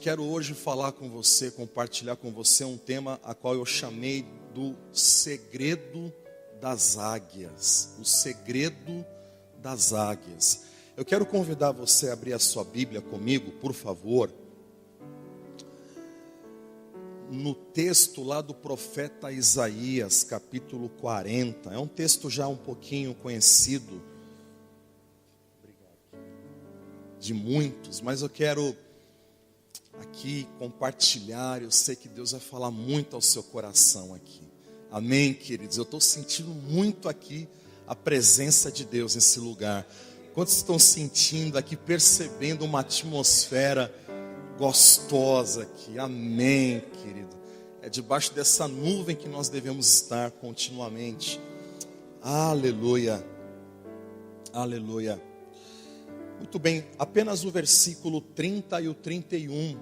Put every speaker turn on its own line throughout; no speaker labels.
quero hoje falar com você, compartilhar com você um tema a qual eu chamei do segredo das águias. O segredo das águias. Eu quero convidar você a abrir a sua Bíblia comigo, por favor. No texto lá do profeta Isaías, capítulo 40. É um texto já um pouquinho conhecido de muitos, mas eu quero aqui compartilhar. Eu sei que Deus vai falar muito ao seu coração aqui. Amém, queridos? Eu estou sentindo muito aqui a presença de Deus nesse lugar. Quantos estão sentindo aqui, percebendo uma atmosfera gostosa aqui? Amém, querido. É debaixo dessa nuvem que nós devemos estar continuamente. Aleluia. Aleluia. Muito bem, apenas o versículo 30 e o 31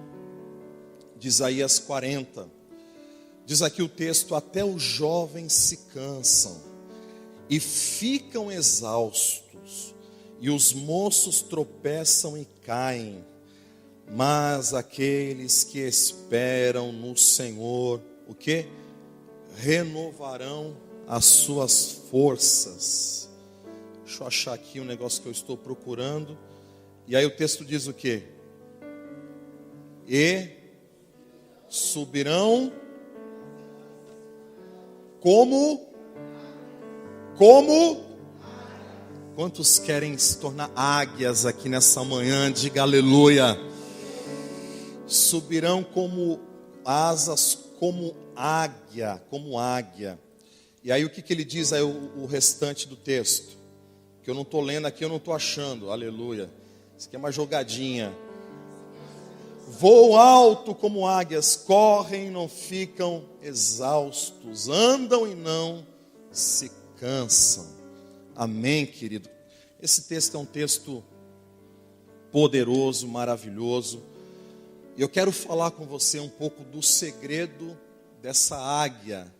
de Isaías 40. Diz aqui o texto: até os jovens se cansam e ficam exaustos, e os moços tropeçam e caem, mas aqueles que esperam no Senhor, o quê? Renovarão as suas forças. Deixa eu achar aqui um negócio que eu estou procurando. E aí o texto diz o quê? E subirão como? Quantos querem se tornar águias aqui nessa manhã? Diga aleluia. Subirão como asas, como águia, como águia. E aí o que ele diz aí o restante do texto? Que eu não estou lendo aqui, eu não estou achando, aleluia. Isso aqui é uma jogadinha. Voam alto como águias, correm e não ficam exaustos, andam e não se cansam. Amém, querido? Esse texto é um texto poderoso, maravilhoso. E eu quero falar com você um pouco do segredo dessa águia,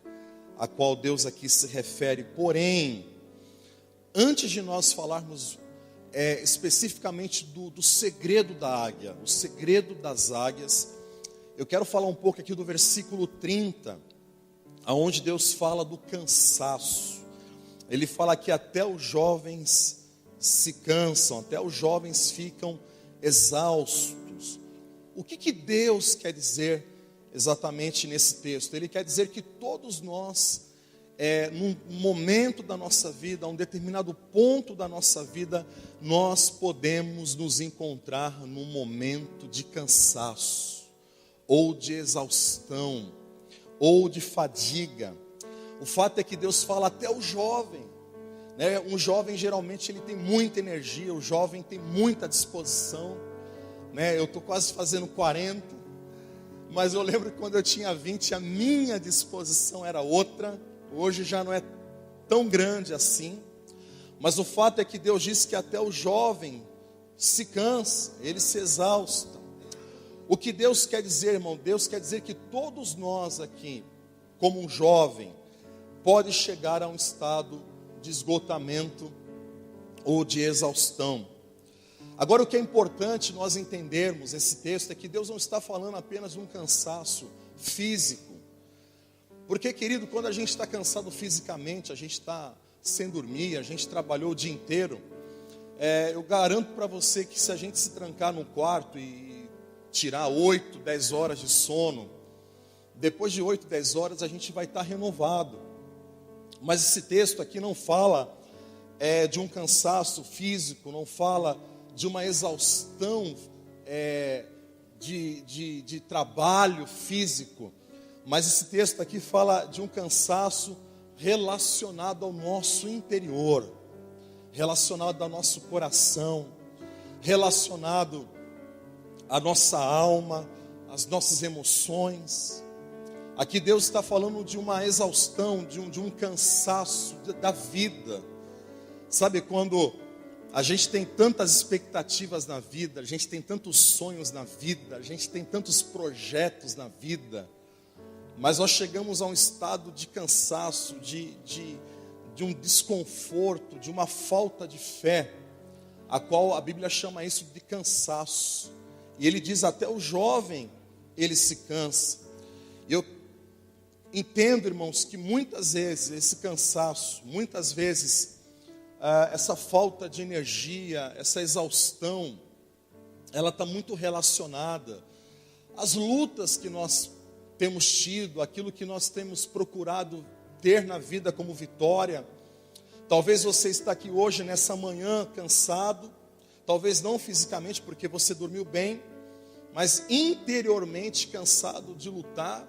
a qual Deus aqui se refere. Porém, antes de nós falarmos especificamente do segredo da águia, o segredo das águias, eu quero falar um pouco aqui do versículo 30, aonde Deus fala do cansaço. Ele fala que até os jovens se cansam, até os jovens ficam exaustos. O que Deus quer dizer exatamente nesse texto? Ele quer dizer que todos nós, num momento da nossa vida, a um determinado ponto da nossa vida, nós podemos nos encontrar num momento de cansaço, ou de exaustão, ou de fadiga. O fato é que Deus fala até o jovem, né? Um jovem geralmente ele tem muita energia, o jovem tem muita disposição, né? Eu estou quase fazendo 40, mas eu lembro que quando eu tinha 20, a minha disposição era outra. Hoje já não é tão grande assim, mas o fato é que Deus disse que até o jovem se cansa, ele se exausta. O que Deus quer dizer, irmão? Deus quer dizer que todos nós aqui, como um jovem, pode chegar a um estado de esgotamento ou de exaustão. Agora, o que é importante nós entendermos esse texto é que Deus não está falando apenas de um cansaço físico. Porque, querido, quando a gente está cansado fisicamente, a gente está sem dormir, a gente trabalhou o dia inteiro, eu garanto para você que se a gente se trancar no quarto e tirar 8, 10 horas de sono, depois de 8, 10 horas a gente vai estar renovado. Mas esse texto aqui não fala de um cansaço físico, não fala de uma exaustão de trabalho físico. Mas esse texto aqui fala de um cansaço relacionado ao nosso interior, relacionado ao nosso coração, relacionado à nossa alma, às nossas emoções. Aqui Deus está falando de uma exaustão, de um cansaço da vida. Sabe, quando a gente tem tantas expectativas na vida, a gente tem tantos sonhos na vida, a gente tem tantos projetos na vida, mas nós chegamos a um estado de cansaço, de um desconforto, de uma falta de fé, a qual a Bíblia chama isso de cansaço. E ele diz, até o jovem, ele se cansa. E eu entendo, irmãos, que muitas vezes esse cansaço, muitas vezes essa falta de energia, essa exaustão, ela está muito relacionada às lutas que nós temos tido, aquilo que nós temos procurado ter na vida como vitória. Talvez você está aqui hoje, nessa manhã, cansado, talvez não fisicamente, porque você dormiu bem, mas interiormente cansado de lutar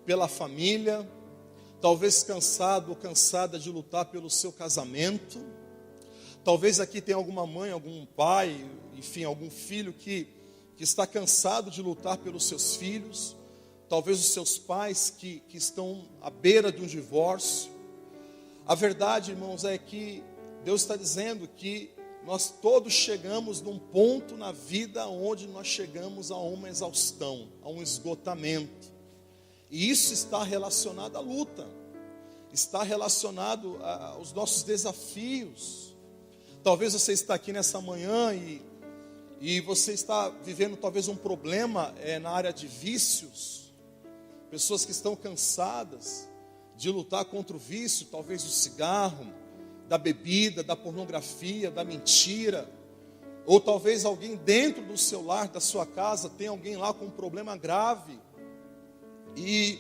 pela família, talvez cansado ou cansada de lutar pelo seu casamento. Talvez aqui tenha alguma mãe, algum pai, enfim, algum filho que está cansado de lutar pelos seus filhos. Talvez os seus pais que estão à beira de um divórcio. A verdade, irmãos, é que Deus está dizendo que nós todos chegamos num ponto na vida onde nós chegamos a uma exaustão, a um esgotamento. E isso está relacionado à luta, está relacionado aos nossos desafios. Talvez você está aqui nessa manhã e você está vivendo talvez um problema na área de vícios. Pessoas que estão cansadas de lutar contra o vício, talvez do cigarro, da bebida, da pornografia, da mentira. Ou talvez alguém dentro do seu lar, da sua casa, tenha alguém lá com um problema grave. E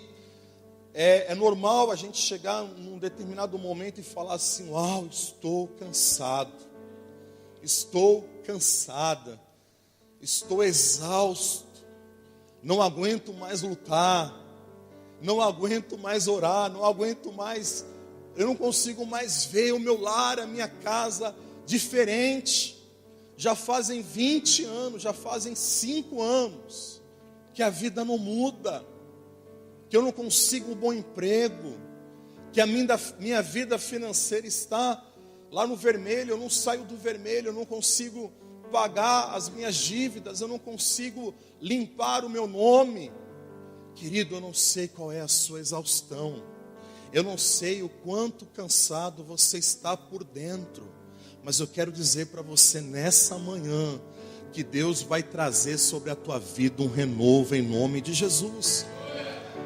é normal a gente chegar num determinado momento e falar assim: uau, estou cansado, estou cansada, estou exausto, não aguento mais lutar, não aguento mais orar, não aguento mais, eu não consigo mais ver o meu lar, a minha casa diferente. Já fazem 20 anos, já fazem 5 anos que a vida não muda, que eu não consigo um bom emprego, que a minha vida financeira está lá no vermelho, eu não saio do vermelho, eu não consigo pagar as minhas dívidas, eu não consigo limpar o meu nome. Querido, eu não sei qual é a sua exaustão, eu não sei o quanto cansado você está por dentro, mas eu quero dizer para você nessa manhã, que Deus vai trazer sobre a tua vida um renovo em nome de Jesus.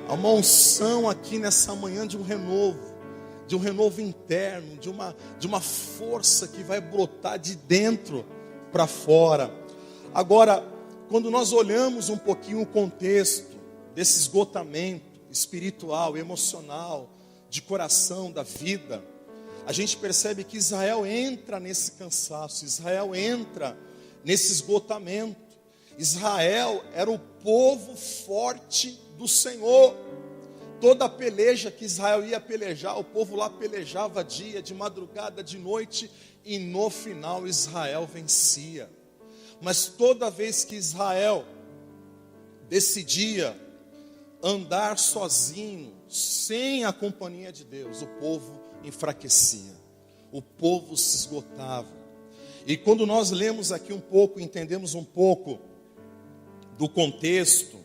Há uma unção aqui nessa manhã de um renovo interno, de uma força que vai brotar de dentro para fora. Agora, quando nós olhamos um pouquinho o contexto desse esgotamento espiritual, emocional, de coração, da vida, a gente percebe que Israel entra nesse cansaço, Israel entra nesse esgotamento. Israel era o povo forte do Senhor. Toda a peleja que Israel ia pelejar, o povo lá pelejava dia, de madrugada, de noite, e no final Israel vencia. Mas toda vez que Israel decidia andar sozinho, sem a companhia de Deus, o povo enfraquecia, o povo se esgotava. E quando nós lemos aqui um pouco, entendemos um pouco do contexto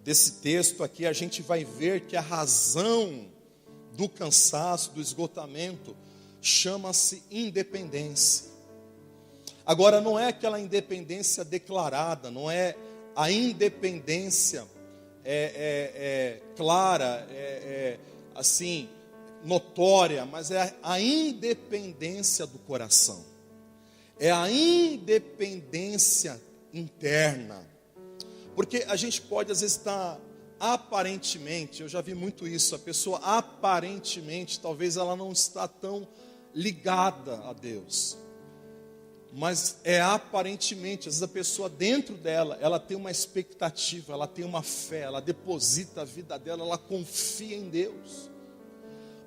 desse texto aqui, a gente vai ver que a razão do cansaço, do esgotamento, chama-se independência. Agora, não é aquela independência declarada, não é a independência clara, assim, notória, mas é a independência do coração, é a independência interna. Porque a gente pode às vezes estar aparentemente, eu já vi muito isso, a pessoa aparentemente, talvez ela não está tão ligada a Deus, mas aparentemente, às vezes a pessoa dentro dela, ela tem uma expectativa, ela tem uma fé, ela deposita a vida dela, ela confia em Deus.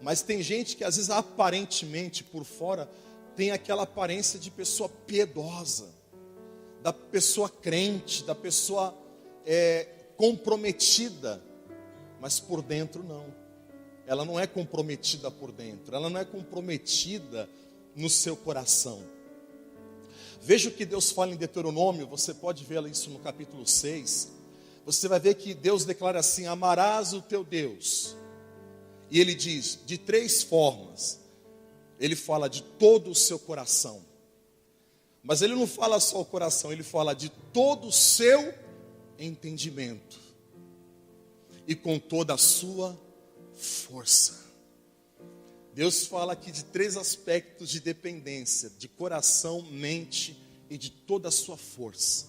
Mas tem gente que às vezes aparentemente por fora tem aquela aparência de pessoa piedosa, da pessoa crente, da pessoa comprometida, mas por dentro não. Ela não é comprometida por dentro, ela não é comprometida no seu coração. Veja o que Deus fala em Deuteronômio, você pode ver isso no capítulo 6. Você vai ver que Deus declara assim: amarás o teu Deus. E ele diz, de 3 formas. Ele fala de todo o seu coração. Mas ele não fala só o coração, ele fala de todo o seu entendimento e com toda a sua força. Deus fala aqui de 3 aspectos de dependência: de coração, mente e de toda a sua força.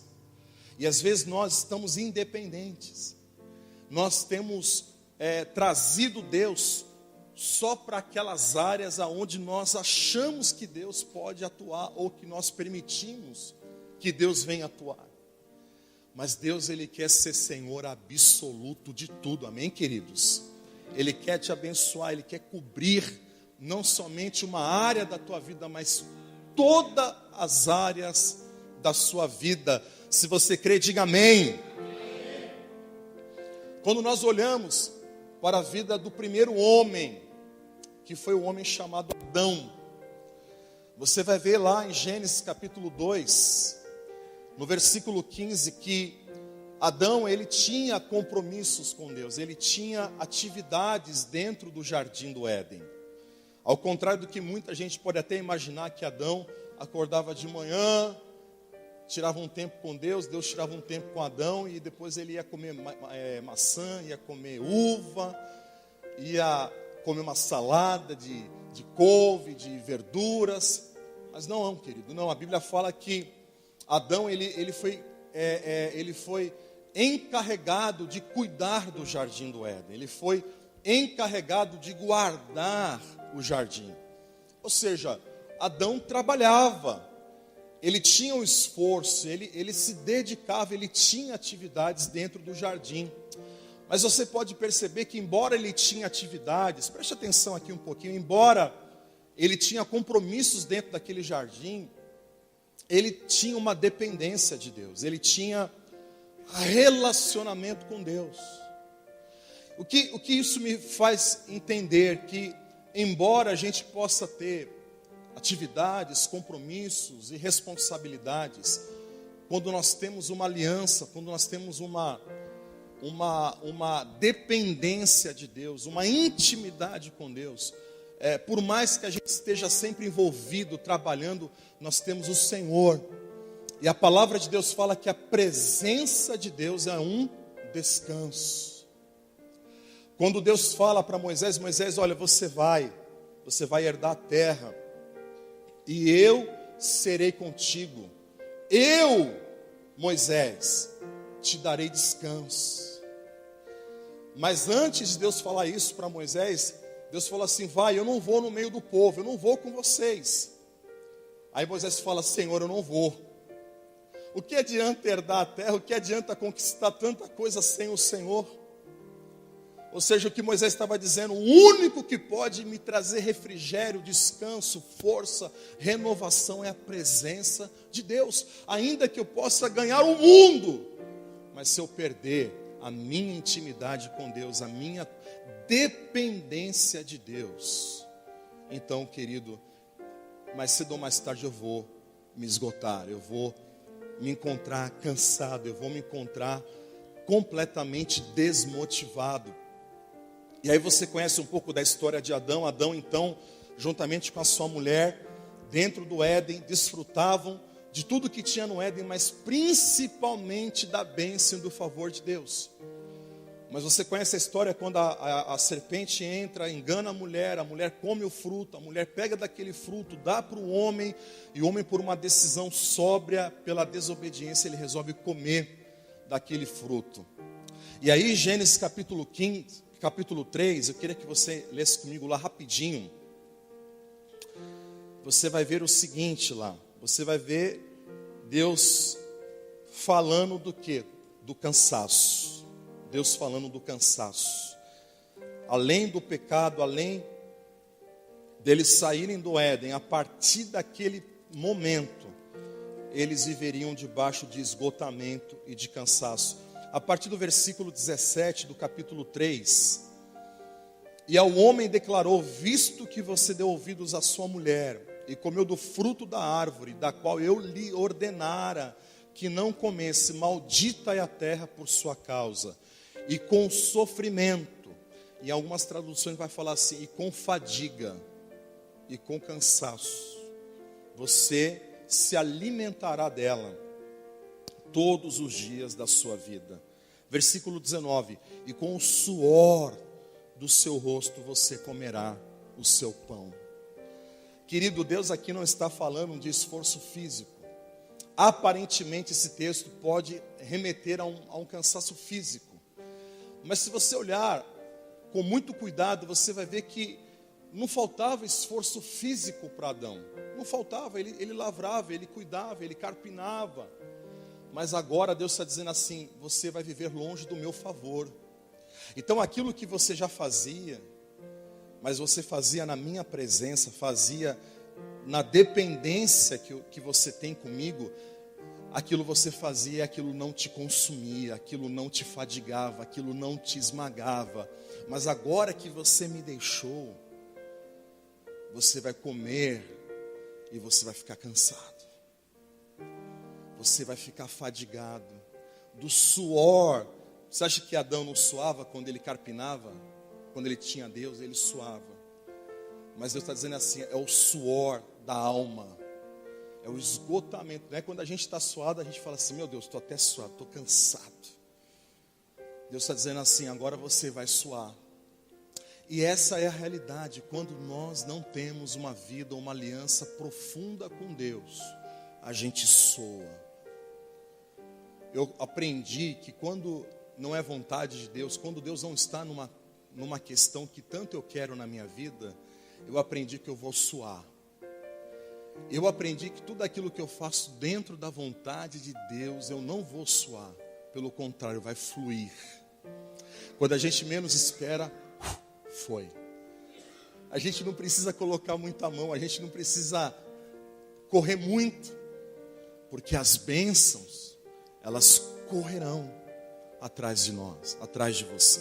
E às vezes nós estamos independentes. Nós temos trazido Deus só para aquelas áreas aonde nós achamos que Deus pode atuar ou que nós permitimos que Deus venha atuar. Mas Deus, Ele quer ser Senhor absoluto de tudo, amém, queridos? Ele quer te abençoar, Ele quer cobrir não somente uma área da tua vida, mas todas as áreas da sua vida. Se você crê, diga amém. Quando nós olhamos para a vida do primeiro homem, que foi o homem chamado Adão, você vai ver lá em Gênesis capítulo 2, no versículo 15, que Adão, ele tinha compromissos com Deus, ele tinha atividades dentro do jardim do Éden. Ao contrário do que muita gente pode até imaginar, que Adão acordava de manhã, tirava um tempo com Deus, Deus tirava um tempo com Adão, e depois ele ia comer maçã, ia comer uva, ia comer uma salada de couve, de verduras. Mas não, querido, não. A Bíblia fala que Adão, ele foi encarregado de cuidar do jardim do Éden. Ele foi encarregado de guardar o jardim. Ou seja, Adão trabalhava, ele tinha um esforço, ele se dedicava, ele tinha atividades dentro do jardim. Mas você pode perceber que, embora ele tinha atividades, preste atenção aqui um pouquinho, embora ele tinha compromissos dentro daquele jardim, ele tinha uma dependência de Deus, ele tinha relacionamento com Deus. O que isso me faz entender? Que embora a gente possa ter atividades, compromissos e responsabilidades, quando nós temos uma aliança, quando nós temos uma dependência de Deus, uma intimidade com Deus, por mais que a gente esteja sempre envolvido, trabalhando, nós temos o Senhor. E a palavra de Deus fala que a presença de Deus é um descanso. Quando Deus fala para Moisés, olha, você vai herdar a terra, e eu serei contigo. Eu, Moisés, te darei descanso. Mas antes de Deus falar isso para Moisés, Deus falou assim: vai, eu não vou no meio do povo, eu não vou com vocês. Aí Moisés fala: Senhor, eu não vou. O que adianta herdar a terra? O que adianta conquistar tanta coisa sem o Senhor? Ou seja, o que Moisés estava dizendo: o único que pode me trazer refrigério, descanso, força, renovação é a presença de Deus. Ainda que eu possa ganhar o mundo, mas se eu perder a minha intimidade com Deus, a minha dependência de Deus, então, querido, mais cedo ou mais tarde eu vou me esgotar, eu vou me encontrar cansado, eu vou me encontrar completamente desmotivado. E aí você conhece um pouco da história de Adão. Adão, então, juntamente com a sua mulher, dentro do Éden, desfrutavam de tudo que tinha no Éden, mas principalmente da bênção e do favor de Deus. Mas você conhece a história quando a serpente entra, engana a mulher come o fruto, a mulher pega daquele fruto, dá para o homem, e o homem, por uma decisão sóbria, pela desobediência, ele resolve comer daquele fruto. E aí, Gênesis capítulo 3, eu queria que você lesse comigo lá rapidinho. Você vai ver o seguinte lá. Você vai ver Deus falando do quê? Do cansaço. Deus falando do cansaço. Além do pecado, além deles saírem do Éden, a partir daquele momento, eles viveriam debaixo de esgotamento e de cansaço. A partir do versículo 17 do capítulo 3, e ao homem declarou: visto que você deu ouvidos à sua mulher, e comeu do fruto da árvore, da qual eu lhe ordenara que não comesse, maldita é a terra por sua causa, e com sofrimento, em algumas traduções vai falar assim, e com fadiga, e com cansaço, você se alimentará dela todos os dias da sua vida. Versículo 19: e com o suor do seu rosto você comerá o seu pão. Querido, Deus aqui não está falando de esforço físico. Aparentemente esse texto pode remeter a um cansaço físico. Mas se você olhar com muito cuidado, você vai ver que não faltava esforço físico para Adão. Não faltava, ele lavrava, ele cuidava, ele carpinava. Mas agora Deus está dizendo assim: você vai viver longe do meu favor. Então aquilo que você já fazia, mas você fazia na minha presença, fazia na dependência que você tem comigo, aquilo você fazia, aquilo não te consumia, aquilo não te fadigava, aquilo não te esmagava. Mas agora que você me deixou, você vai comer e você vai ficar cansado. Você vai ficar fadigado do suor. Você acha que Adão não suava quando ele carpinava? Quando ele tinha Deus, ele suava. Mas Deus está dizendo assim: é o suor da alma, é o esgotamento. Não é quando a gente está suado, a gente fala assim: meu Deus, estou até suado, estou cansado. Deus está dizendo assim: agora você vai suar. E essa é a realidade. Quando nós não temos uma vida, uma aliança profunda com Deus, a gente soa. Eu aprendi que quando não é vontade de Deus, quando Deus não está numa questão que tanto eu quero na minha vida, eu aprendi que eu vou suar. Eu aprendi que tudo aquilo que eu faço dentro da vontade de Deus, eu não vou suar. Pelo contrário, vai fluir. Quando a gente menos espera, foi. A gente não precisa colocar muita mão, a gente não precisa correr muito, porque as bênçãos, elas correrão atrás de nós, atrás de você.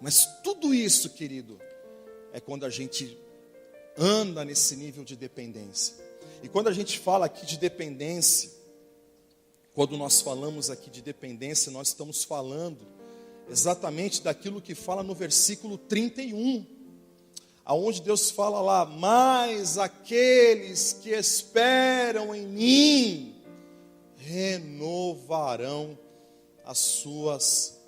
Mas tudo isso, querido, é quando a gente anda nesse nível de dependência. E quando a gente fala aqui de dependência, quando nós falamos aqui de dependência, nós estamos falando exatamente daquilo que fala no versículo 31, aonde Deus fala lá: mas aqueles que esperam em mim renovarão as suas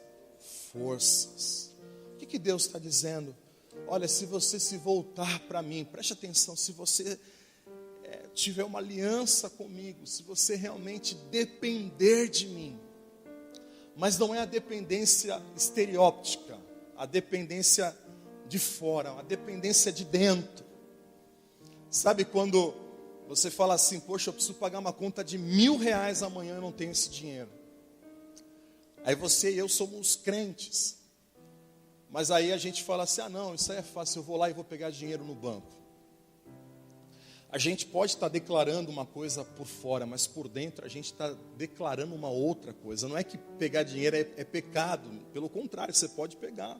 forças. O que Deus está dizendo? Olha, se você se voltar para mim, preste atenção, se você tiver uma aliança comigo, se você realmente depender de mim, mas não é a dependência estereótica, a dependência de fora, a dependência de dentro. Sabe quando você fala assim: poxa, eu preciso pagar uma conta de R$1.000 amanhã, eu não tenho esse dinheiro. Aí você e eu somos crentes, mas aí a gente fala assim: ah não, isso aí é fácil, eu vou lá e vou pegar dinheiro no banco. A gente pode estar declarando uma coisa por fora, mas por dentro a gente está declarando uma outra coisa. Não é que pegar dinheiro é pecado, pelo contrário, você pode pegar.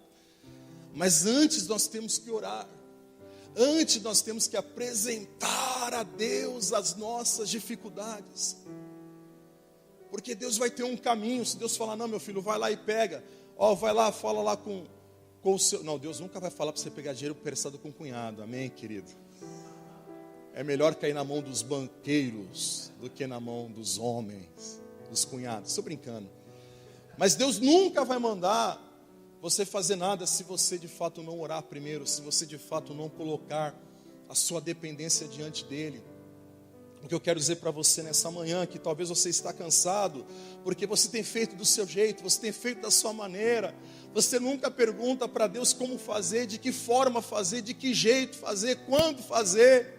Mas antes nós temos que orar. Antes nós temos que apresentar a Deus as nossas dificuldades. Porque Deus vai ter um caminho. Se Deus falar: não, meu filho, vai lá e pega. Vai lá, fala lá com o seu... Não, Deus nunca vai falar para você pegar dinheiro emprestado com o cunhado. Amém, querido? É melhor cair na mão dos banqueiros do que na mão dos homens, dos cunhados. Estou brincando. Mas Deus nunca vai mandar você fazer nada se você de fato não orar primeiro, se você de fato não colocar a sua dependência diante dele. O que eu quero dizer para você nessa manhã, que talvez você está cansado, porque você tem feito do seu jeito, você tem feito da sua maneira, você nunca pergunta para Deus como fazer, de que forma fazer, de que jeito fazer, quando fazer.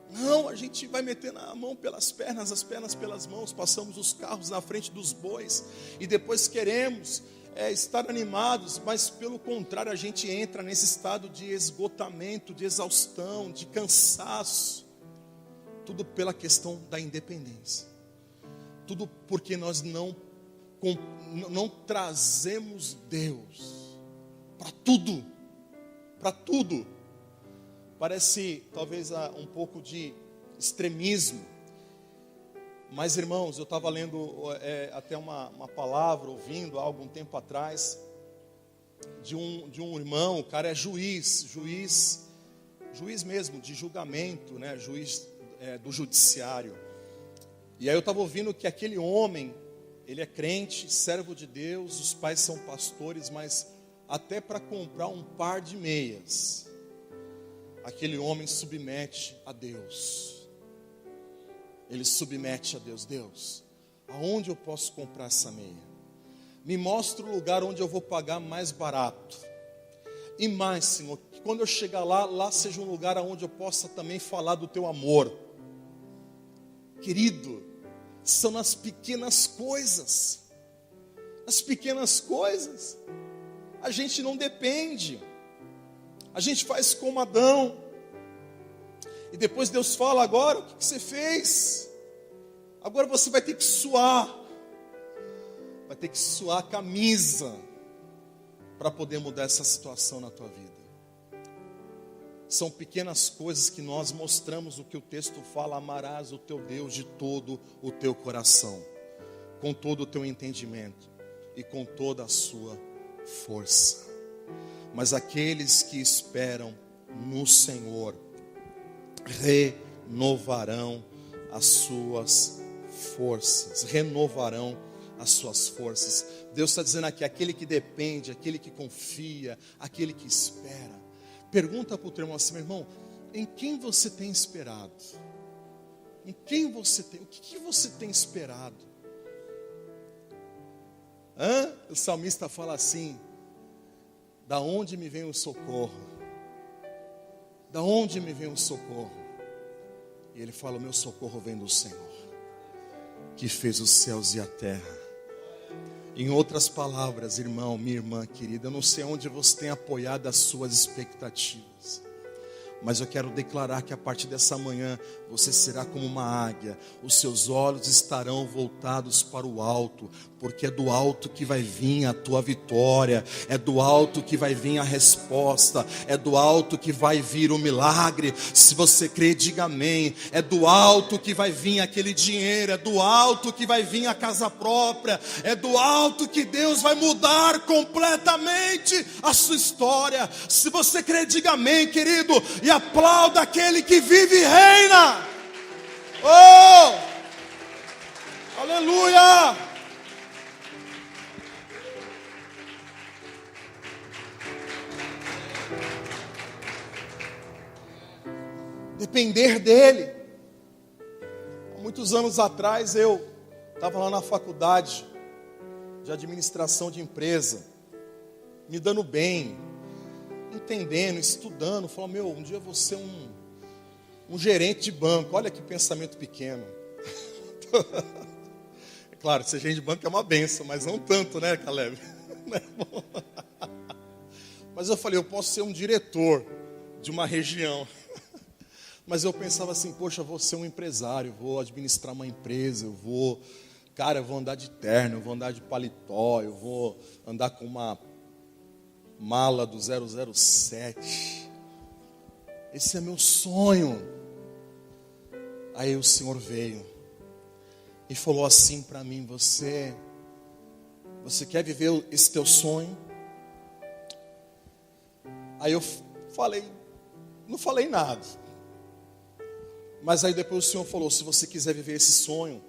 Não, a gente vai metendo a mão pelas pernas, as pernas pelas mãos, passamos os carros na frente dos bois, e depois queremos estar animados, mas pelo contrário, a gente entra nesse estado de esgotamento, de exaustão, de cansaço, tudo pela questão da independência, tudo porque nós não trazemos Deus para tudo, para tudo. Parece talvez um pouco de extremismo. Mas irmãos, eu estava lendo até uma palavra, ouvindo há algum tempo atrás, de um irmão. O cara é juiz mesmo, de julgamento, né? Juiz do judiciário. E aí eu estava ouvindo que aquele homem, ele é crente, servo de Deus, os pais são pastores, mas até para comprar um par de meias, aquele homem submete a Deus. Ele submete a Deus. Deus, aonde eu posso comprar essa meia? Me mostra o lugar onde eu vou pagar mais barato. E mais, Senhor, que quando eu chegar lá seja um lugar onde eu possa também falar do teu amor. Querido, são nas pequenas coisas. Nas pequenas coisas. A gente não depende. A gente faz como Adão. E depois Deus fala, agora o que você fez? Agora você vai ter que suar. Vai ter que suar a camisa para poder mudar essa situação na tua vida. São pequenas coisas que nós mostramos o que o texto fala: amarás o teu Deus de todo o teu coração, com todo o teu entendimento e com toda a sua força. Mas aqueles que esperam no Senhor renovarão as suas forças, renovarão as suas forças. Deus está dizendo aqui, aquele que depende, aquele que confia, aquele que espera. Pergunta para o teu irmão assim: meu irmão, em quem você tem esperado? Em quem você tem, o que você tem esperado? O salmista fala assim: da onde me vem o socorro? Da onde me vem o socorro? E ele fala: o meu socorro vem do Senhor, que fez os céus e a terra. Em outras palavras, irmão, minha irmã querida, eu não sei onde você tem apoiado as suas expectativas, mas eu quero declarar que a partir dessa manhã você será como uma águia. Os seus olhos estarão voltados para o alto, porque é do alto que vai vir a tua vitória, é do alto que vai vir a resposta, é do alto que vai vir o milagre. Se você crê, diga amém. É do alto que vai vir aquele dinheiro, é do alto que vai vir a casa própria, é do alto que Deus vai mudar completamente a sua história. Se você crê, diga amém, querido, e aplauda aquele que vive e reina. Oh! Aleluia! Depender dele. Há muitos anos atrás eu estava lá na faculdade de administração de empresa, me dando bem, entendendo, estudando, falando: meu, um dia eu vou ser um gerente de banco. Olha que pensamento pequeno. É claro, ser gerente de banco é uma benção, mas não tanto, né, Caleb? Não é bom. Mas eu falei: eu posso ser um diretor de uma região. Mas eu pensava assim: poxa, eu vou ser um empresário, vou administrar uma empresa, eu vou andar de terno, eu vou andar de paletó, eu vou andar com uma mala do 007. Esse é meu sonho. Aí o Senhor veio e falou assim para mim: você quer viver esse teu sonho? Aí eu falei, não falei nada. Mas aí depois o Senhor falou: se você quiser viver esse sonho,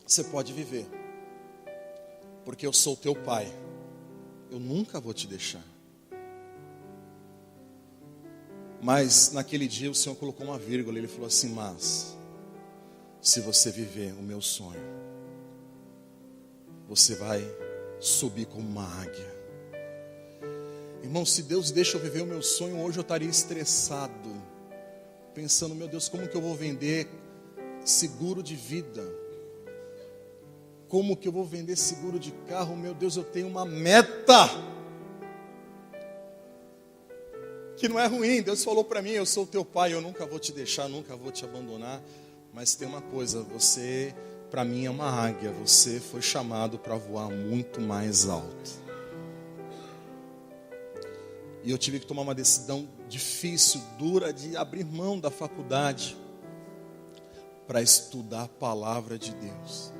você pode viver, porque eu sou teu pai, eu nunca vou te deixar. Mas naquele dia o Senhor colocou uma vírgula. Ele falou assim: mas se você viver o meu sonho, você vai subir como uma águia. Irmão, se Deus deixa eu viver o meu sonho, hoje eu estaria estressado, pensando: meu Deus, como que eu vou vender seguro de vida? Como que eu vou vender seguro de carro? Meu Deus, eu tenho uma meta que não é ruim. Deus falou para mim: eu sou o teu pai, eu nunca vou te deixar, nunca vou te abandonar. Mas tem uma coisa: você, para mim, é uma águia. Você foi chamado para voar muito mais alto. E eu tive que tomar uma decisão difícil, dura, de abrir mão da faculdade para estudar a palavra de Deus.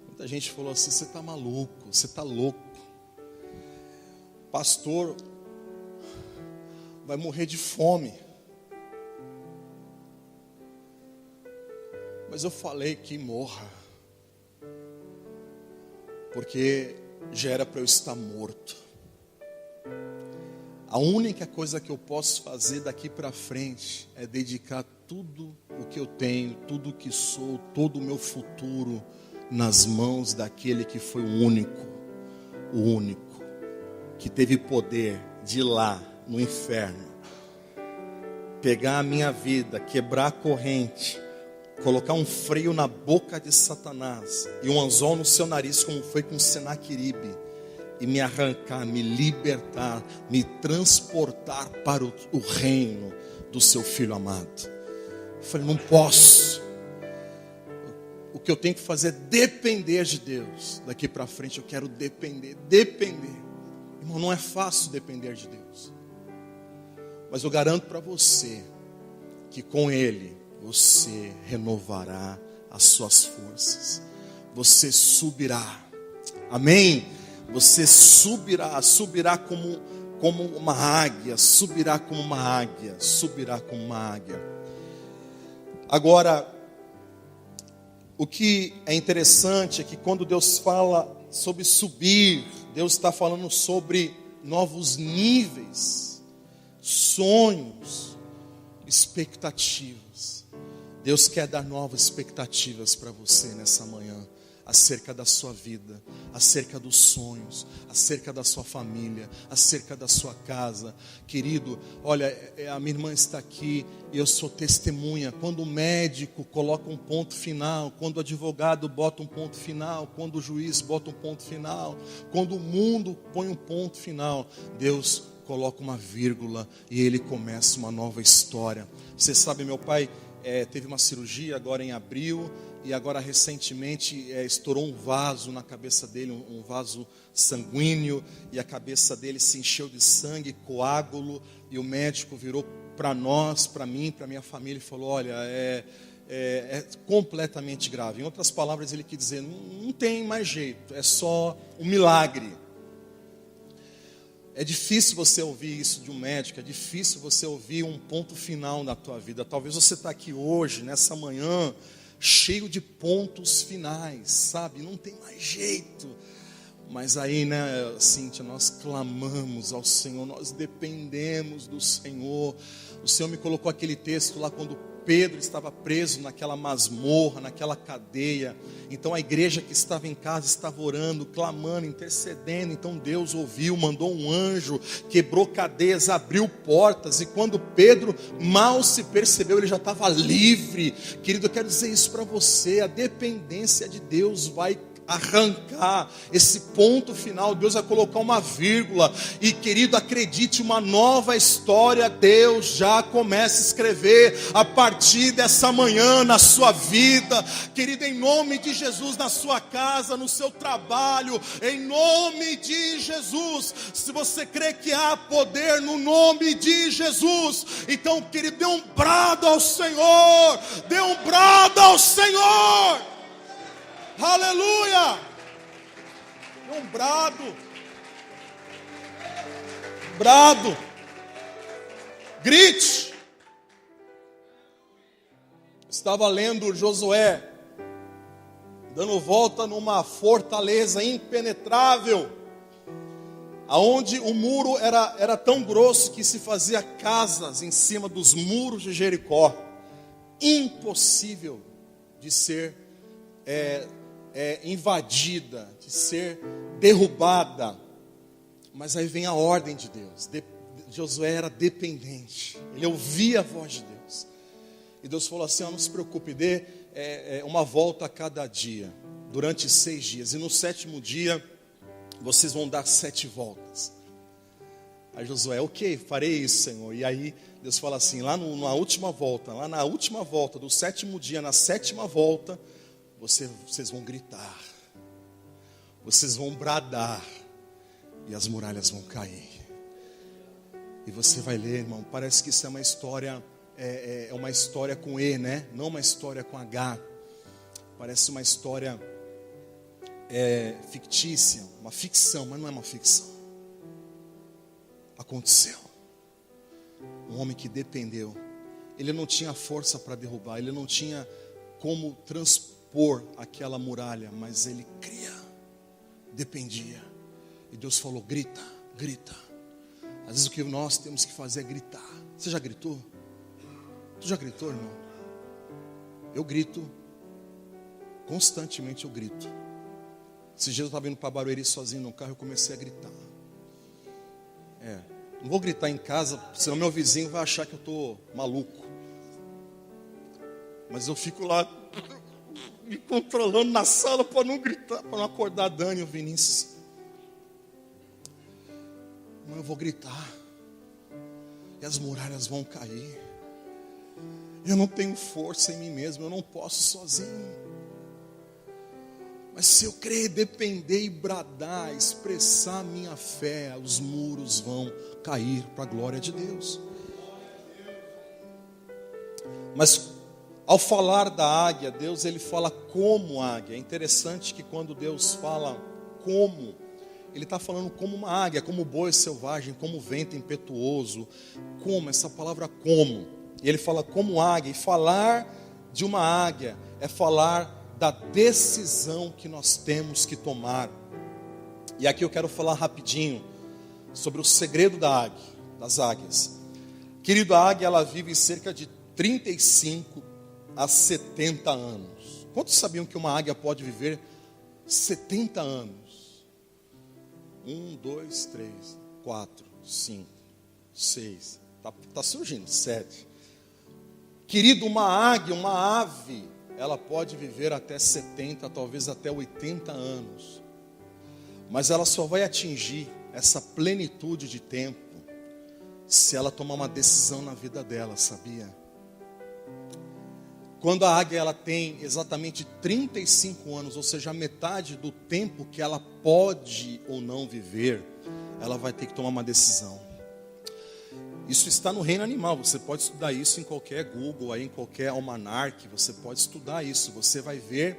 Muita gente falou assim: você está maluco, você está louco. Pastor vai morrer de fome. Mas eu falei que morra, porque já era para eu estar morto. A única coisa que eu posso fazer daqui para frente é dedicar tudo o que eu tenho, tudo o que sou, todo o meu futuro nas mãos daquele que foi o único que teve poder de ir lá no inferno, pegar a minha vida, quebrar a corrente, colocar um freio na boca de Satanás e um anzol no seu nariz, como foi com Senaqueribe, e me arrancar, me libertar, me transportar para o reino do seu Filho amado. Eu falei, não posso. O que eu tenho que fazer é depender de Deus. Daqui para frente eu quero depender. Irmão, não é fácil depender de Deus. Mas eu garanto para você que com Ele você renovará as suas forças. Você subirá. Amém? Você subirá como uma águia, subirá como uma águia. Agora, o que é interessante é que quando Deus fala sobre subir, Deus está falando sobre novos níveis, sonhos, expectativas. Deus quer dar novas expectativas para você nessa manhã, acerca da sua vida, acerca dos sonhos, acerca da sua família, acerca da sua casa. Querido, olha, a minha irmã está aqui e eu sou testemunha. Quando o médico coloca um ponto final, quando o advogado bota um ponto final, quando o juiz bota um ponto final, quando o mundo põe um ponto final, Deus coloca uma vírgula e Ele começa uma nova história. Você sabe, meu pai teve uma cirurgia agora em abril, e agora recentemente estourou um vaso na cabeça dele, um vaso sanguíneo, e a cabeça dele se encheu de sangue, coágulo, e o médico virou para nós, para mim, para minha família, e falou, olha, é completamente grave. Em outras palavras, ele quis dizer, não tem mais jeito, é só um milagre. É difícil você ouvir isso de um médico, é difícil você ouvir um ponto final na tua vida. Talvez você está aqui hoje, nessa manhã, cheio de pontos finais, sabe? Não tem mais jeito. Mas aí, né, Cíntia, nós clamamos ao Senhor, nós dependemos do Senhor. O Senhor me colocou aquele texto lá quando Pedro estava preso naquela masmorra, naquela cadeia. Então a igreja que estava em casa estava orando, clamando, intercedendo. Então Deus ouviu, mandou um anjo, quebrou cadeias, abriu portas. E quando Pedro mal se percebeu, ele já estava livre. Querido, eu quero dizer isso para você. A dependência de Deus vai arrancar esse ponto final. Deus vai colocar uma vírgula. E querido, acredite, uma nova história Deus já começa a escrever a partir dessa manhã na sua vida, querido, em nome de Jesus, na sua casa, no seu trabalho, em nome de Jesus. Se você crê que há poder no nome de Jesus, então, querido, dê um brado ao Senhor, dê um brado ao Senhor. Aleluia! Um brado, grite. Estava lendo Josué, dando volta numa fortaleza impenetrável, aonde o muro era tão grosso que se fazia casas em cima dos muros de Jericó, impossível de ser invadida, de ser derrubada. Mas aí vem a ordem de Deus. Josué era dependente, ele ouvia a voz de Deus, e Deus falou assim, não se preocupe, dê uma volta a cada dia, durante 6 dias, e no 7º dia vocês vão dar 7 voltas. Aí Josué, ok, farei isso, Senhor. E aí Deus fala assim, lá na última volta do 7º dia, na 7ª volta, vocês vão gritar, vocês vão bradar, e as muralhas vão cair. E você vai ler, irmão, parece que isso é uma história, uma história com E, né? Não uma história com H. Parece uma história fictícia, uma ficção, mas não é uma ficção. Aconteceu. Um homem que dependeu, ele não tinha força para derrubar, ele não tinha
como transpor aquela muralha, mas ele cria, dependia. E Deus falou: grita, grita. Às vezes o que nós temos que fazer é gritar. Você já gritou? Tu já gritou, irmão? Eu grito, constantemente eu grito. Esses dias eu estava indo para Barueri sozinho no carro, eu comecei a gritar. Não vou gritar em casa, senão meu vizinho vai achar que eu estou maluco. Mas eu fico lá me controlando na sala para não gritar, para não acordar a Dani e o Vinícius. Mas eu vou gritar. E as muralhas vão cair. Eu não tenho força em mim mesmo, eu não posso sozinho. Mas se eu crer, depender e bradar, expressar a minha fé, os muros vão cair para a glória de Deus. Mas ao falar da águia, Deus ele fala como águia. É interessante que quando Deus fala como, Ele está falando como uma águia, como boi selvagem, como vento impetuoso. Como, essa palavra como. E ele fala como águia. E falar de uma águia é falar da decisão que nós temos que tomar. E aqui eu quero falar rapidinho sobre o segredo da águia, das águias. Querido, a águia ela vive cerca de 35 a 70 anos. Quantos sabiam que uma águia pode viver 70 anos? 1, 2, 3, 4, 5, 6. Está surgindo, 7. Querido, uma águia, uma ave, ela pode viver até 70, talvez até 80 anos. Mas ela só vai atingir essa plenitude de tempo se ela tomar uma decisão na vida dela, sabia? Quando a águia ela tem exatamente 35 anos, ou seja, a metade do tempo que ela pode ou não viver, ela vai ter que tomar uma decisão. Isso está no reino animal, você pode estudar isso em qualquer Google, aí em qualquer almanaque, você pode estudar isso. Você vai ver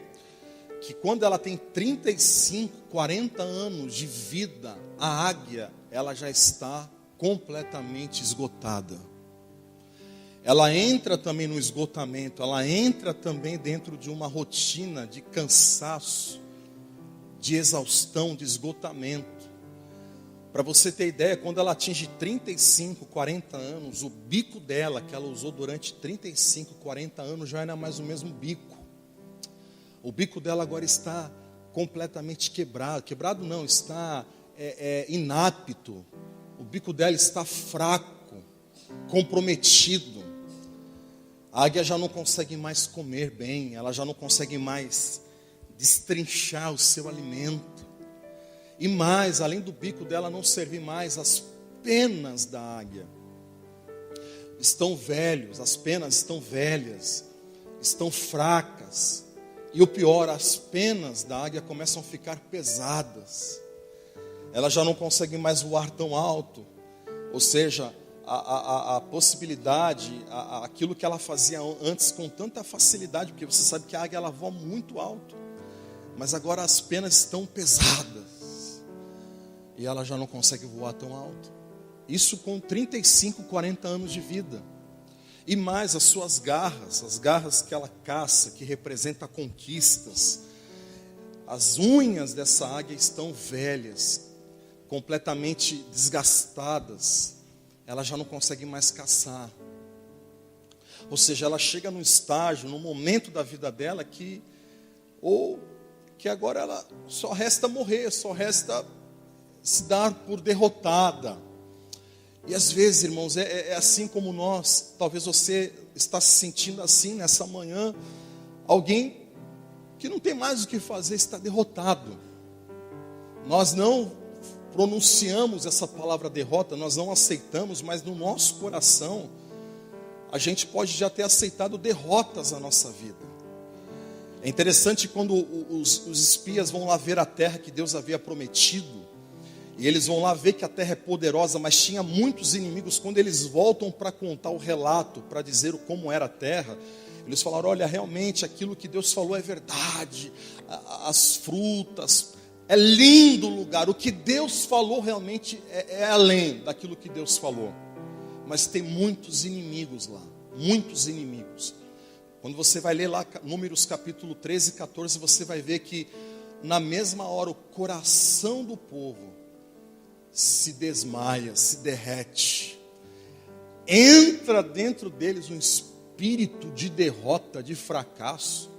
que quando ela tem 35, 40 anos de vida, a águia, ela já está completamente esgotada. Ela entra também no esgotamento, ela entra também dentro de uma rotina de cansaço, de exaustão, de esgotamento. Para você ter ideia, quando ela atinge 35, 40 anos, o bico dela, que ela usou durante 35, 40 anos, já não é mais o mesmo bico. O bico dela agora está completamente quebrado. Quebrado não, está inapto. O bico dela está fraco, comprometido. A águia já não consegue mais comer bem, ela já não consegue mais destrinchar o seu alimento. E mais, além do bico dela não servir mais, as penas da águia estão velhos, as penas estão velhas, estão fracas. E o pior, as penas da águia começam a ficar pesadas. Ela já não consegue mais voar tão alto. Ou seja, a possibilidade, aquilo que ela fazia antes com tanta facilidade, porque você sabe que a águia ela voa muito alto. Mas agora as penas estão pesadas. E ela já não consegue voar tão alto. Isso com 35, 40 anos de vida. E mais as suas garras, as garras que ela caça, que representa conquistas. As unhas dessa águia estão velhas, completamente desgastadas. Ela já não consegue mais caçar. Ou seja, ela chega num estágio, num momento da vida dela que agora ela só resta morrer, só resta se dar por derrotada. E às vezes, irmãos, é assim como nós, talvez você está se sentindo assim nessa manhã, alguém que não tem mais o que fazer, está derrotado. Nós não pronunciamos essa palavra derrota, nós não aceitamos, mas no nosso coração, a gente pode já ter aceitado derrotas na nossa vida. É interessante quando os espias vão lá ver a terra que Deus havia prometido, e eles vão lá ver que a terra é poderosa, mas tinha muitos inimigos. Quando eles voltam para contar o relato, para dizer como era a terra, eles falaram, olha, realmente aquilo que Deus falou é verdade, as frutas, é lindo o lugar, o que Deus falou realmente é além daquilo que Deus falou. Mas tem muitos inimigos lá, muitos inimigos. Quando você vai ler lá Números capítulo 13 e 14, você vai ver que na mesma hora o coração do povo se desmaia, se derrete. Entra dentro deles um espírito de derrota, de fracasso,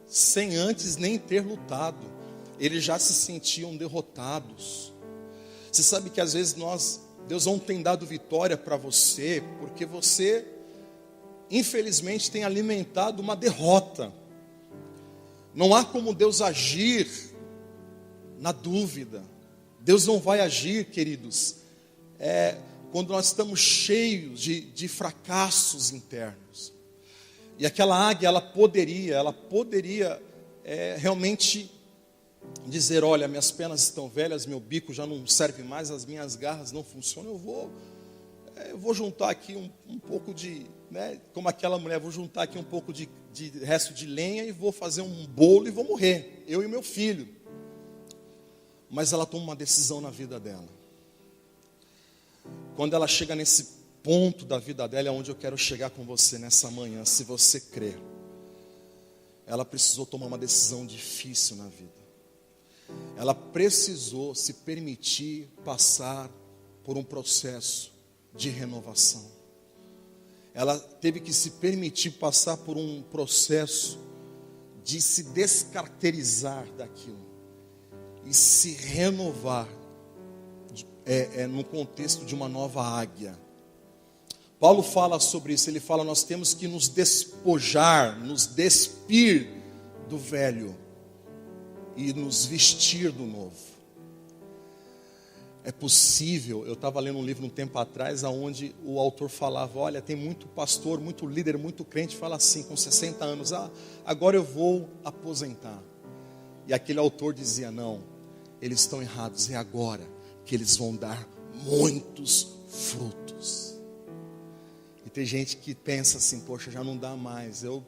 sem antes nem ter lutado. Eles já se sentiam derrotados. Você sabe que às vezes Deus não tem dado vitória para você, porque você, infelizmente, tem alimentado uma derrota. Não há como Deus agir na dúvida. Deus não vai agir, queridos, quando nós estamos cheios de fracassos internos. E aquela águia, ela poderia realmente dizer: olha, minhas penas estão velhas, meu bico já não serve mais, as minhas garras não funcionam, eu vou juntar aqui um pouco de, como aquela mulher, vou juntar aqui um pouco de resto de lenha e vou fazer um bolo e vou morrer, eu e meu filho. Mas ela toma uma decisão na vida dela. Quando ela chega nesse ponto da vida dela, é onde eu quero chegar com você nessa manhã, se você crer. Ela precisou tomar uma decisão difícil na vida. Ela precisou se permitir passar por um processo de renovação. Ela teve que se permitir passar por um processo de se descaracterizar daquilo e se renovar no contexto de uma nova águia. Paulo fala sobre isso, ele fala: nós temos que nos despojar, nos despir do velho e nos vestir do novo. É possível, eu estava lendo um livro um tempo atrás, onde o autor falava: olha, tem muito pastor, muito líder, muito crente, fala assim, com 60 anos, agora eu vou aposentar. E aquele autor dizia: não, eles estão errados, é agora que eles vão dar muitos frutos. E tem gente que pensa assim: poxa, já não dá mais, eu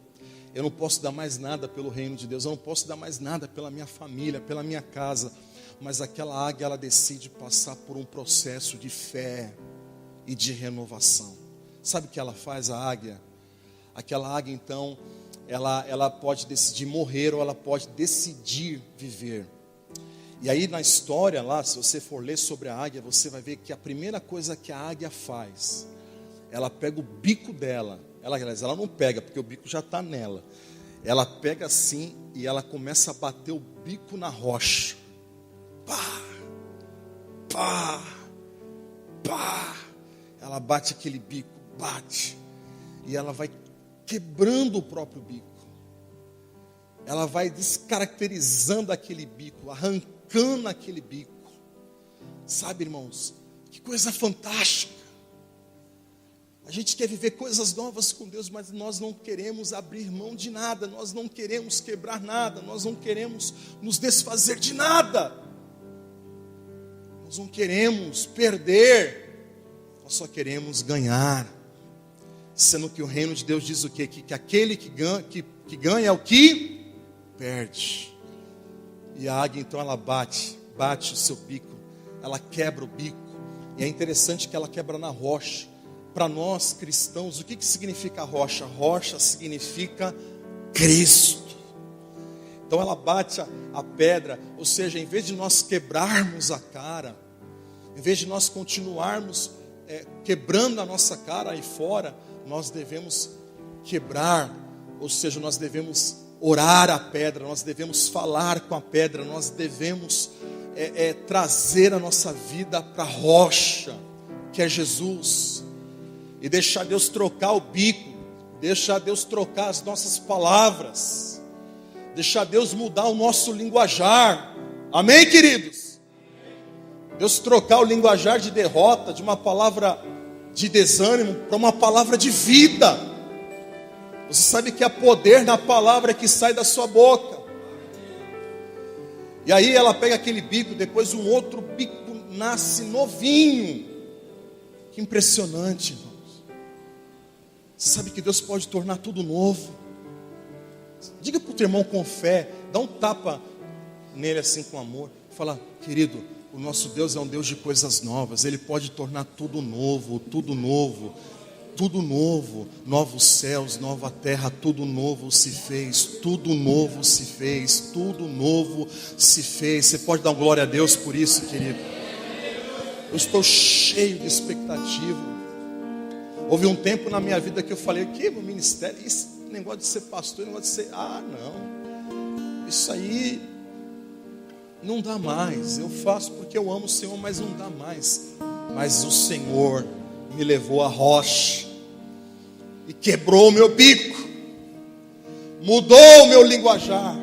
não posso dar mais nada pelo reino de Deus, eu não posso dar mais nada pela minha família, pela minha casa. Mas aquela águia, ela decide passar por um processo de fé e de renovação. Sabe o que ela faz, a águia? Aquela águia, então, ela pode decidir morrer ou ela pode decidir viver. E aí na história lá, se você for ler sobre a águia, você vai ver que a primeira coisa que a águia faz, ela pega o bico dela. Ela não pega, porque o bico já está nela. Ela pega assim e ela começa a bater o bico na rocha. Pá, pá, pá. Ela bate aquele bico, bate. E ela vai quebrando o próprio bico. Ela vai descaracterizando aquele bico, arrancando aquele bico. Sabe, irmãos, que coisa fantástica. A gente quer viver coisas novas com Deus, mas nós não queremos abrir mão de nada, nós não queremos quebrar nada, nós não queremos nos desfazer de nada. Nós não queremos perder, nós só queremos ganhar. Sendo que o reino de Deus diz o quê? Que aquele que ganha é o que perde. E a águia então ela bate o seu bico, ela quebra o bico. E é interessante que ela quebra na rocha. Para nós cristãos, o que significa rocha? Rocha significa Cristo. Então ela bate a pedra, ou seja, em vez de nós quebrarmos a cara, em vez de nós continuarmos quebrando a nossa cara aí fora, nós devemos quebrar, ou seja, nós devemos orar a pedra, nós devemos falar com a pedra, nós devemos trazer a nossa vida para a rocha, que é Jesus, e deixar Deus trocar o bico, deixar Deus trocar as nossas palavras, deixar Deus mudar o nosso linguajar. Amém, queridos? Deus trocar o linguajar de derrota, de uma palavra de desânimo, para uma palavra de vida. Você sabe que há poder na palavra que sai da sua boca. E aí ela pega aquele bico, depois um outro bico nasce novinho. Que impressionante, irmãos. Você sabe que Deus pode tornar tudo novo. Diga para o teu irmão com fé, dá um tapa nele assim com amor. Fala: querido, o nosso Deus é um Deus de coisas novas. Ele pode tornar tudo novo tudo novo, novos céus, nova terra, tudo novo se fez, tudo novo se fez, tudo novo se fez. Você pode dar glória a Deus por isso, querido? Eu estou cheio de expectativa. Houve um tempo na minha vida que eu falei, que o ministério, esse negócio de ser pastor, negócio de ser, não, isso aí não dá mais. Eu faço porque eu amo o Senhor, mas não dá mais. Mas o Senhor me levou à rocha e quebrou o meu bico, mudou o meu linguajar.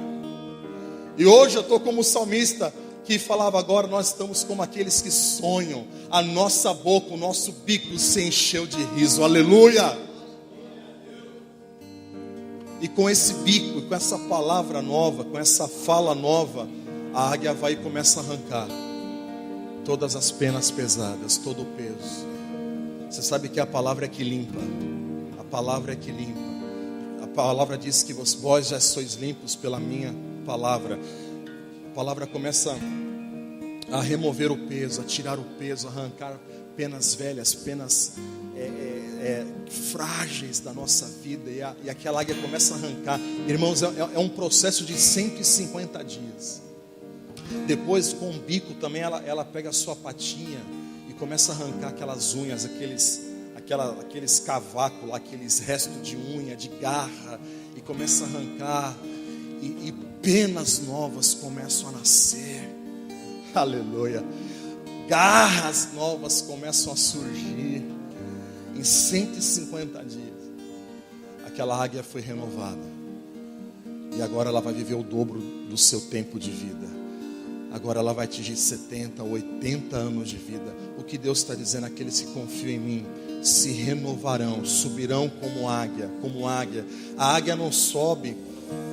E hoje eu estou como o salmista que falava agora, nós estamos como aqueles que sonham, a nossa boca, o nosso bico se encheu de riso, aleluia. E com esse bico, com essa palavra nova, com essa fala nova, a águia vai e começa a arrancar todas as penas pesadas, todo o peso. Você sabe que a palavra é que limpa, a palavra é que limpa. A palavra diz que vós já sois limpos pela minha palavra. A palavra começa a remover o peso, a tirar o peso, a arrancar penas velhas, penas frágeis da nossa vida. E aquela águia começa a arrancar. Irmãos, é um processo de 150 dias. Depois, com o bico também, ela pega a sua patinha e começa a arrancar aquelas unhas, aqueles cavacos lá, aqueles restos de unha, de garra, e começa a arrancar, e penas novas começam a nascer, aleluia, garras novas começam a surgir. Em 150 dias, aquela águia foi renovada, e agora ela vai viver o dobro do seu tempo de vida. Agora ela vai atingir 70, 80 anos de vida. O que Deus está dizendo, aqueles que confiam em mim se renovarão, subirão como águia, como águia. A águia não sobe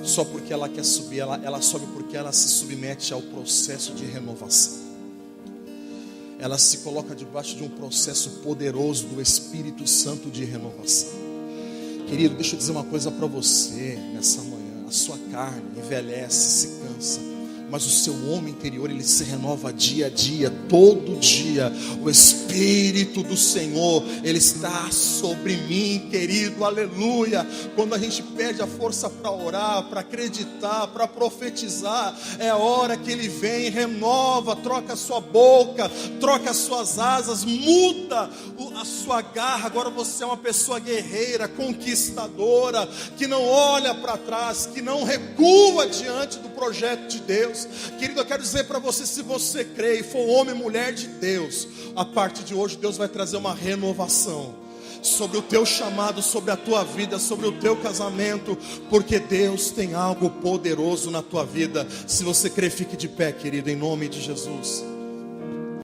só porque ela quer subir, ela sobe porque ela se submete ao processo de renovação. Ela se coloca debaixo de um processo poderoso do Espírito Santo de renovação. Querido, deixa eu dizer uma coisa para você nessa manhã. A sua carne envelhece, se cansa, mas o seu homem interior, ele se renova dia a dia, todo dia. O Espírito do Senhor, ele está sobre mim, querido, aleluia. Quando a gente perde a força para orar, para acreditar, para profetizar, é a hora que ele vem, renova, troca a sua boca, troca as suas asas, muda a sua garra. Agora você é uma pessoa guerreira, conquistadora, que não olha para trás, que não recua diante do projeto de Deus. Querido, eu quero dizer para você, se você crê e for homem e mulher de Deus, a partir de hoje Deus vai trazer uma renovação sobre o teu chamado, sobre a tua vida, sobre o teu casamento, porque Deus tem algo poderoso na tua vida. Se você crê, fique de pé, querido, em nome de Jesus.